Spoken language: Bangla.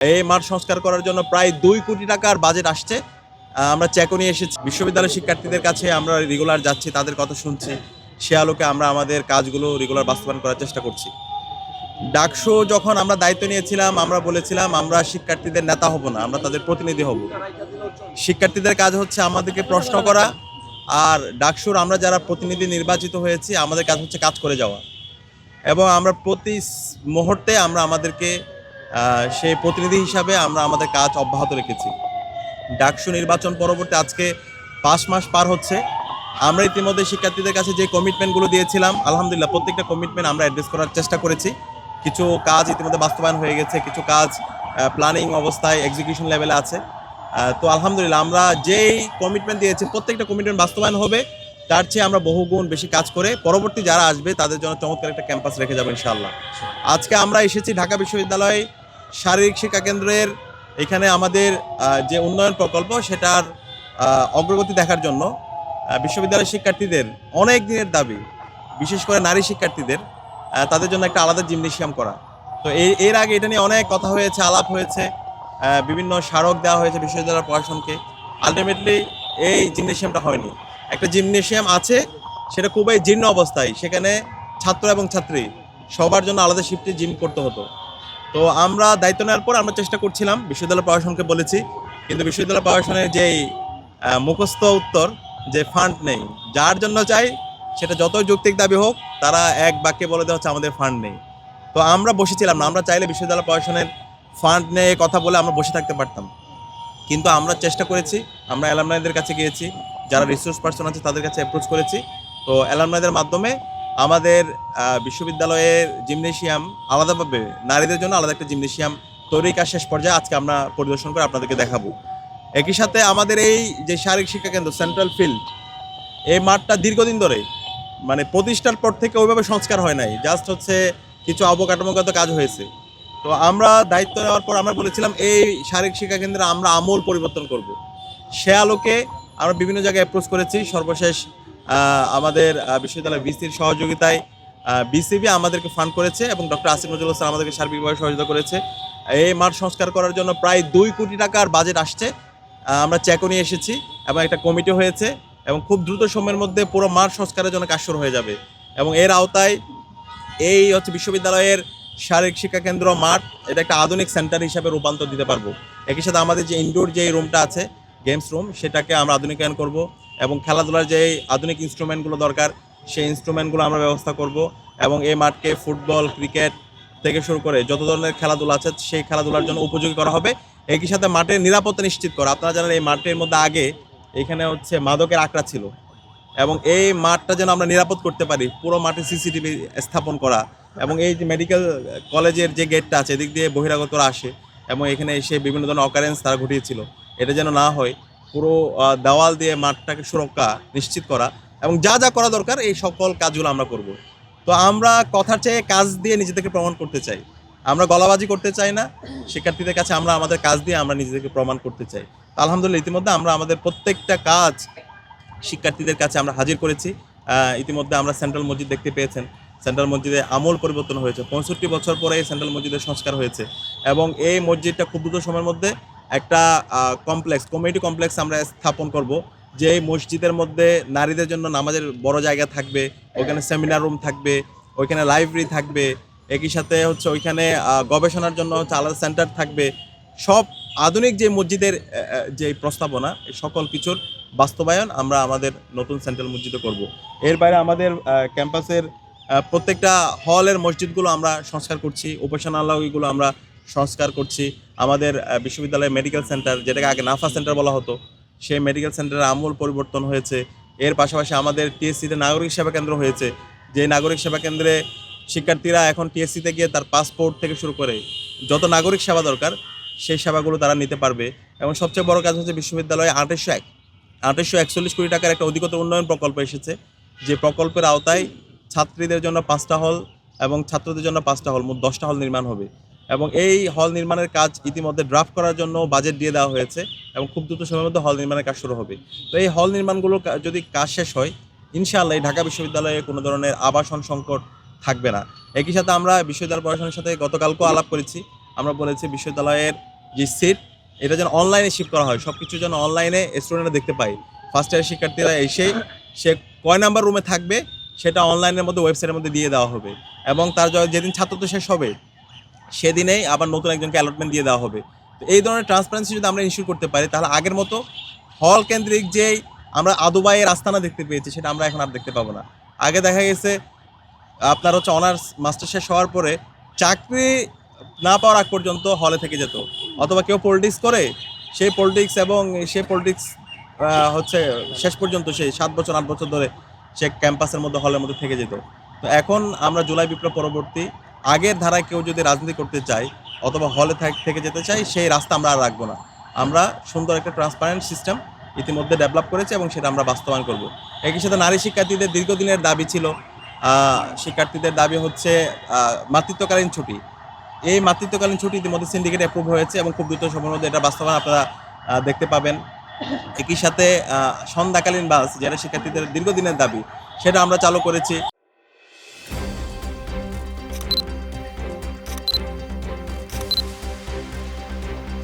এই মাঠ সংস্কার করার জন্য প্রায় ২ কোটি টাকার বাজেট আসছে। আমরা চেকও নিয়ে এসেছি। বিশ্ববিদ্যালয়ের শিক্ষার্থীদের কাছে আমরা রেগুলার যাচ্ছি, তাদের কথা শুনছি। সে আলোকে আমরা আমাদের কাজগুলো রেগুলার বাস্তবায়ন করার চেষ্টা করছি। ডাকসু যখন আমরা দায়িত্ব নিয়েছিলাম, আমরা বলেছিলাম আমরা শিক্ষার্থীদের নেতা হব না, আমরা তাদের প্রতিনিধি হব। শিক্ষার্থীদের কাজ হচ্ছে আমাদেরকে প্রশ্ন করা, আর ডাকসুর আমরা যারা প্রতিনিধি নির্বাচিত হয়েছি আমাদের কাজ হচ্ছে কাজ করে যাওয়া। এবং আমরা প্রতি মুহূর্তে আমরা আমাদেরকে সেই প্রতিনিধি হিসাবে আমরা আমাদের কাজ অব্যাহত রেখেছি। ডাকসু নির্বাচন পরবর্তী আজকে ৫ মাস পার হচ্ছে। আমরা ইতিমধ্যে শিক্ষার্থীদের কাছে যে কমিটমেন্টগুলো দিয়েছিলাম, আলহামদুলিল্লাহ প্রত্যেকটা কমিটমেন্ট আমরা অ্যাড্রেস করার চেষ্টা করেছি। কিছু কাজ ইতিমধ্যে বাস্তবায়ন হয়ে গেছে, কিছু কাজ প্ল্যানিং অবস্থায় এক্সিকিউশন লেভেলে আছে। তো আলহামদুলিল্লাহ আমরা যেই কমিটমেন্ট দিয়েছি প্রত্যেকটা কমিটমেন্ট বাস্তবায়ন হবে। তার চেয়ে আমরা বহুগুণ বেশি কাজ করে পরবর্তী যারা আসবে তাদের জন্য চমৎকার একটা ক্যাম্পাস রেখে যাবো ইনশাআল্লাহ। আজকে আমরা এসেছি ঢাকা বিশ্ববিদ্যালয় শারীরিক শিক্ষা কেন্দ্রের এখানে আমাদের যে উন্নয়ন প্রকল্প সেটার অগ্রগতি দেখার জন্য। বিশ্ববিদ্যালয়ের শিক্ষার্থীদের অনেক দিনের দাবি, বিশেষ করে নারী শিক্ষার্থীদের তাদের জন্য একটা আলাদা জিমনেশিয়াম করা। তো এর আগে এটা নিয়ে অনেক কথা হয়েছে, আলাপ হয়েছে, বিভিন্ন স্মারক দেওয়া হয়েছে বিশ্ববিদ্যালয়ের প্রশাসনকে। আলটিমেটলি এই জিমনেশিয়ামটা হয়নি। একটা জিমনেশিয়াম আছে, সেটা খুবই জীর্ণ অবস্থায়, সেখানে ছাত্র এবং ছাত্রী সবার জন্য আলাদা শিফটে জিম করতে হতো। তো আমরা দায়িত্ব নেওয়ার পর আমরা চেষ্টা করছিলাম, বিশ্ববিদ্যালয় প্রশাসনকে বলেছি, কিন্তু বিশ্ববিদ্যালয় প্রশাসনের যেই মুখস্থ উত্তর যে ফান্ড নেই, যার জন্য চাই সেটা যতই যৌক্তিক দাবি হোক তারা এক বাক্যে বলে দেওয়া হচ্ছে আমাদের ফান্ড নেই। তো আমরা বসেছিলাম না, আমরা চাইলে বিশ্ববিদ্যালয় প্রশাসনের ফান্ড নিয়ে কথা বলে আমরা বসে থাকতে পারতাম, কিন্তু আমরা চেষ্টা করেছি। আমরা অ্যালামনাইদের কাছে গিয়েছি, যারা রিসোর্স পার্সন আছে তাদের কাছে অ্যাপ্রোচ করেছি। তো অ্যালামনাইদের মাধ্যমে আমাদের বিশ্ববিদ্যালয়ের জিমনেশিয়াম আলাদাভাবে নারীদের জন্য আলাদা একটা জিমনেশিয়াম তৈরির কাজ শেষ পর্যায়ে আজকে আমরা পরিদর্শন করে আপনাদেরকে দেখাবো। একই সাথে আমাদের এই যে শারীরিক শিক্ষা কেন্দ্র সেন্ট্রাল ফিল্ড, এই মাঠটা দীর্ঘদিন ধরে মানে প্রতিষ্ঠার পর থেকে ওইভাবে সংস্কার হয় নাই, জাস্ট হচ্ছে কিছু অবকাঠামোগত কাজ হয়েছে। তো আমরা দায়িত্ব নেওয়ার পর আমরা বলেছিলাম এই শারীরিক শিক্ষা কেন্দ্রে আমরা আমূল পরিবর্তন করব। সে আলোকে আমরা বিভিন্ন জায়গায় অ্যাপ্রোচ করেছি। সর্বশেষ আমাদের বিশ্ববিদ্যালয় ভিসির সহযোগিতায় বিসিবি আমাদেরকে ফান্ড করেছে এবং ডক্টর আসিফ নজরুল স্যার আমাদেরকে সার্বিকভাবে সহযোগিতা করেছে। এই মাঠ সংস্কার করার জন্য প্রায় ২ কোটি টাকার বাজেট আসছে। আমরা চেকও নিয়ে এসেছি এবং একটা কমিটি হয়েছে এবং খুব দ্রুত সময়ের মধ্যে পুরো মাঠ সংস্কারের জন্য কাজ শুরু হয়ে যাবে। এবং এর আওতায় এই হচ্ছে বিশ্ববিদ্যালয়ের শারীরিক শিক্ষা কেন্দ্র মাঠ, এটা একটা আধুনিক সেন্টার হিসাবে রূপান্তর দিতে পারবো। একই সাথে আমাদের যে ইনডোর যে রুমটা আছে গেমস রুম, সেটাকে আমরা আধুনিকায়ন করব এবং খেলাধুলার যে আধুনিক ইনস্ট্রুমেন্টগুলো দরকার সেই ইনস্ট্রুমেন্টগুলো আমরা ব্যবস্থা করব। এবং এই মাঠকে ফুটবল, ক্রিকেট থেকে শুরু করে যত ধরনের খেলাধুলা আছে সেই খেলাধুলার জন্য উপযোগী করা হবে। একই সাথে মাঠের নিরাপত্তা নিশ্চিত করা। আপনারা জানেন এই মাঠের মধ্যে আগে এখানে হচ্ছে মাদকের আখড়া ছিল, এবং এই মাঠটা যেন আমরা নিরাপদ করতে পারি পুরো মাঠে সিসিটিভি স্থাপন করা। এবং এই যে মেডিকেল কলেজের যে গেটটা আছে এদিক দিয়ে বহিরাগতরা আসে এবং এখানে এসে বিভিন্ন ধরনের অকারেন্স তারা ঘটিয়েছিল, এটা যেন না হয়। পুরো দেওয়াল দিয়ে মাঠটাকে সুরক্ষা নিশ্চিত করা এবং যা যা করা দরকার এই সকল কাজগুলো আমরা করব। তো আমরা কথার চেয়ে কাজ দিয়ে নিজেদেরকে প্রমাণ করতে চাই, আমরা গলাবাজি করতে চাই না। শিক্ষার্থীদের কাছে আমরা আমাদের কাজ দিয়ে আমরা নিজেদেরকে প্রমাণ করতে চাই। আলহামদুলিল্লাহ ইতিমধ্যে আমরা আমাদের প্রত্যেকটা কাজ শিক্ষার্থীদের কাছে আমরা হাজির করেছি। ইতিমধ্যে আমরা সেন্ট্রাল মসজিদ দেখতে পেয়েছেন, সেন্ট্রাল মসজিদে আমূল পরিবর্তন হয়েছে। ৬৫ বছর পরে এই সেন্ট্রাল মসজিদের সংস্কার হয়েছে এবং এই মসজিদটা খুব দ্রুত সময়ের মধ্যে একটা কমিউনিটি কমপ্লেক্স আমরা স্থাপন করব, যে এই মসজিদের মধ্যে নারীদের জন্য নামাজের বড় জায়গা থাকবে, ওইখানে সেমিনার রুম থাকবে, ওইখানে লাইব্রেরি থাকবে। একই সাথে হচ্ছে ওইখানে গবেষণার জন্য হচ্ছে আলাদা সেন্টার থাকবে। সব আধুনিক যে মসজিদের যে প্রস্তাবনা এই সকল কিছুর বাস্তবায়ন আমরা আমাদের নতুন সেন্ট্রাল মসজিদে করব। এর বাইরে আমাদের ক্যাম্পাসের প্রত্যেকটা হলের মসজিদগুলো আমরা সংস্কার করছি, উপাসনালয়গুলো আমরা সংস্কার করছি। আমাদের বিশ্ববিদ্যালয়ের মেডিকেল সেন্টার, যেটাকে আগে নাফা সেন্টার বলা হতো, সেই মেডিকেল সেন্টারের আমূল পরিবর্তন হয়েছে। এর পাশাপাশি আমাদের টিএসসিতে নাগরিক সেবা কেন্দ্র হয়েছে, যে নাগরিক সেবা কেন্দ্রে শিক্ষার্থীরা এখন টিএসসিতে গিয়ে তার পাসপোর্ট থেকে শুরু করে যত নাগরিক সেবা দরকার সেই সেবাগুলো তারা নিতে পারবে। এবং সবচেয়ে বড় কাজ হচ্ছে বিশ্ববিদ্যালয়ে ২৮৪১ কোটি টাকার একটা অধিকতর উন্নয়ন প্রকল্প এসেছে, যে প্রকল্পের আওতায় ছাত্রীদের জন্য ৫টা হল এবং ছাত্রদের জন্য ৫টা হল, মোট 10টা হল নির্মাণ হবে। এবং এই হল নির্মাণের কাজ ইতিমধ্যে ড্রাফট করার জন্য বাজেট দিয়ে দেওয়া হয়েছে এবং খুব দ্রুত সময়ের মধ্যে হল নির্মাণের কাজ শুরু হবে। তো এই হল নির্মাণগুলো যদি কাজ শেষ হয় ইনশাআল্লাহ এই ঢাকা বিশ্ববিদ্যালয়ে কোনো ধরনের আবাসন সংকট থাকবে না। একই সাথে আমরা বিশ্ববিদ্যালয় প্রশাসনের সাথে গতকালকেও আলাপ করেছি। আমরা বলেছি বিশ্ববিদ্যালয়ের যে সিট, এটা যেন অনলাইনে শিফট করা হয়, সব কিছু যেন অনলাইনে স্টুডেন্টরা দেখতে পায়। ফার্স্ট ইয়ারের শিক্ষার্থীরা এসেই সে কয় নাম্বার রুমে থাকবে সেটা অনলাইনের মধ্যে ওয়েবসাইটের মধ্যে দিয়ে দেওয়া হবে, এবং তার যেদিন ছাত্রত্ব শেষ হবে সেদিনেই আবার নতুন একজনকে অ্যালটমেন্ট দিয়ে দেওয়া হবে। তো এই ধরনের ট্রান্সপারেন্সি যদি আমরা ইনশিওর করতে পারি, তাহলে আগের মতো হল কেন্দ্রিক যেই আমরা আদুবাইয়ের আস্তানা দেখতে পেয়েছি সেটা আমরা এখন আর দেখতে পাবো না। আগে দেখা গেছে আপনার হচ্ছে অনার্স মাস্টার শেষ হওয়ার পরে চাকরি না পাওয়ার আগ পর্যন্ত হলে থেকে যেত, অথবা কেউ পলিটিক্স করে সেই পলিটিক্স, এবং সেই পলিটিক্স হচ্ছে শেষ পর্যন্ত সেই 7 বছর 8 বছর ধরে সে ক্যাম্পাসের মধ্যে হলের মধ্যে থেকে যেত। তো এখন আমরা জুলাই বিপ্লব পরবর্তী আগের ধারায় কেউ যদি রাজনীতি করতে চায় অথবা হলে থেকে যেতে চাই, সেই রাস্তা আমরা আর রাখবো না। আমরা সুন্দর একটা ট্রান্সপারেন্ট সিস্টেম ইতিমধ্যে ডেভেলপ করেছি এবং সেটা আমরা বাস্তবায়ন করব। একই সাথে নারী শিক্ষার্থীদের দীর্ঘদিনের দাবি ছিল, শিক্ষার্থীদের দাবি হচ্ছে মাতৃত্বকালীন ছুটি। এই মাতৃত্বকালীন ছুটি ইতিমধ্যে সিন্ডিকেট অ্যাপ্রুভ হয়েছে এবং খুব দ্রুত সময়ের মধ্যে এটা বাস্তবায়ন আপনারা দেখতে পাবেন। একই সাথে সন্ধ্যাকালীন বাস, যেটা শিক্ষার্থীদের দীর্ঘদিনের দাবি, সেটা আমরা চালু করেছি।